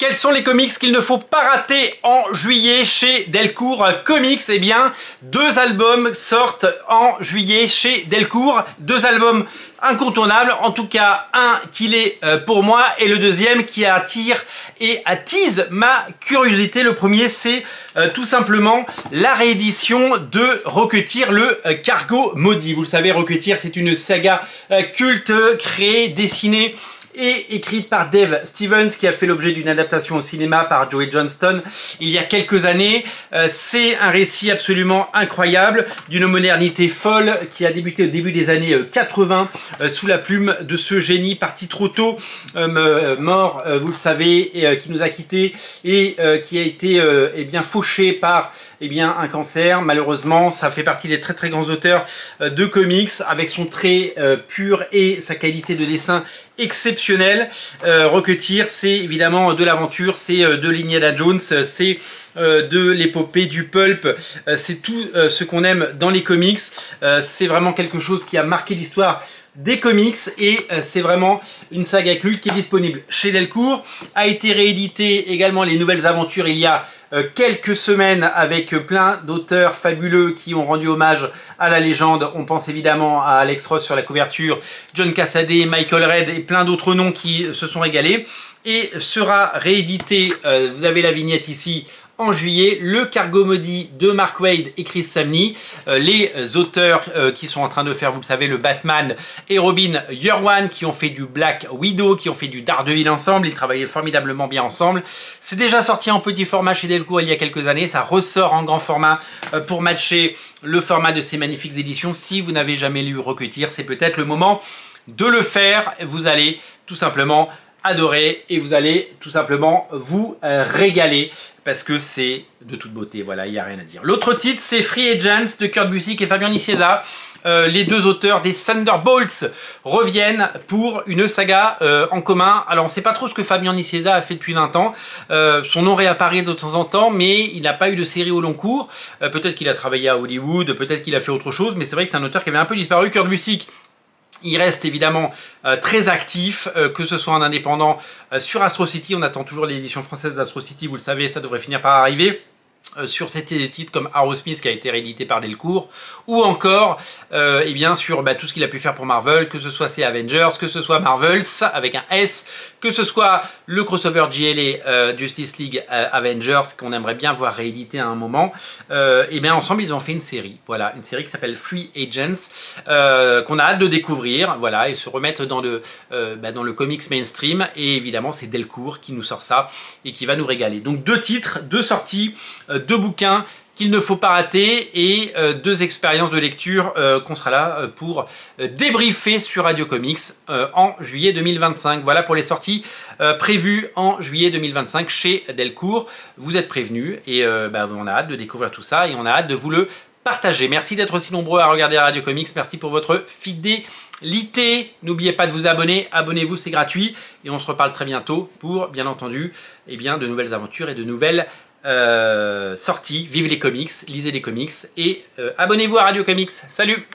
Quels sont les comics qu'il ne faut pas rater en juillet chez Delcourt Comics? Eh bien, 2 albums sortent en juillet chez Delcourt. 2 albums incontournables, en tout cas un qui l'est pour moi et le deuxième qui attire et attise ma curiosité. Le premier, c'est tout simplement la réédition de Rocketeer, le Cargo Maudit. Vous le savez, Rocketeer, c'est une saga culte créée, dessinée et écrite par Dave Stevens, qui a fait l'objet d'une adaptation au cinéma par Joey Johnston il y a quelques années. C'est un récit absolument incroyable, d'une modernité folle, qui a débuté au début des années 80 sous la plume de ce génie parti trop tôt, mort, vous le savez, et qui nous a quittés et qui a été bien fauché par un cancer. Malheureusement, ça fait partie des très grands auteurs de comics, avec son trait pur et sa qualité de dessin exceptionnelle. Rocketeer, c'est évidemment de l'aventure, c'est de l'Indiana Jones, c'est de l'épopée, du pulp, c'est tout ce qu'on aime dans les comics. C'est vraiment quelque chose qui a marqué l'histoire des comics et c'est vraiment une saga culte qui est disponible chez Delcourt. A été réédité également les nouvelles aventures il y a quelques semaines avec plein d'auteurs fabuleux qui ont rendu hommage à la légende. On pense évidemment à Alex Ross sur la couverture, John Cassaday, Michael Red et plein d'autres noms qui se sont régalés. Et sera réédité, vous avez la vignette ici, en juillet, le Cargo Maudit de Mark Waid et Chris Samnee, les auteurs qui sont en train de faire, vous le savez, le Batman et Robin Year One, qui ont fait du Black Widow, qui ont fait du Daredevil ensemble. Ils travaillaient formidablement bien ensemble. C'est déjà sorti en petit format chez Delcourt il y a quelques années. Ça ressort en grand format pour matcher le format de ces magnifiques éditions. Si vous n'avez jamais lu Rocketeer, c'est peut-être le moment de le faire. Vous allez tout simplement adorer et vous allez tout simplement vous régaler parce que c'est de toute beauté. Voilà, il n'y a rien à dire. L'autre titre, c'est Free Agents de Kurt Busiek et Fabian Nicieza. Les 2 auteurs des Thunderbolts reviennent pour une saga en commun. Alors on ne sait pas trop ce que Fabian Nicieza a fait depuis 20 ans. Son nom réapparaît de temps en temps, mais il n'a pas eu de série au long cours. Peut-être qu'il a travaillé à Hollywood, peut-être qu'il a fait autre chose, mais c'est vrai que c'est un auteur qui avait un peu disparu. Kurt Busiek, il reste évidemment très actif, que ce soit en indépendant sur Astro City. On attend toujours l'édition française d'Astro City, vous le savez, ça devrait finir par arriver. Sur ces titres comme Arrowsmith qui a été réédité par Delcourt, ou encore sur tout ce qu'il a pu faire pour Marvel, que ce soit ses Avengers, que ce soit Marvels avec un S, que ce soit le crossover JLA Justice League Avengers qu'on aimerait bien voir réédité à un moment. Ensemble ils ont fait une série, voilà, une série qui s'appelle Free Agents, qu'on a hâte de découvrir, voilà, et se remettre dans le comics mainstream. Et évidemment c'est Delcourt qui nous sort ça et qui va nous régaler. Donc 2 titres, 2 sorties, 2 bouquins qu'il ne faut pas rater et 2 expériences de lecture qu'on sera là pour débriefer sur Radio Comics en juillet 2025. Voilà pour les sorties prévues en juillet 2025 chez Delcourt. Vous êtes prévenus et on a hâte de découvrir tout ça et on a hâte de vous le partager. Merci d'être aussi nombreux à regarder Radio Comics. Merci pour votre fidélité. N'oubliez pas de vous abonner. Abonnez-vous, c'est gratuit. Et on se reparle très bientôt pour, bien entendu, de nouvelles aventures et de nouvelles sorties. Vive les comics, lisez les comics et abonnez-vous à Radio Comics. Salut!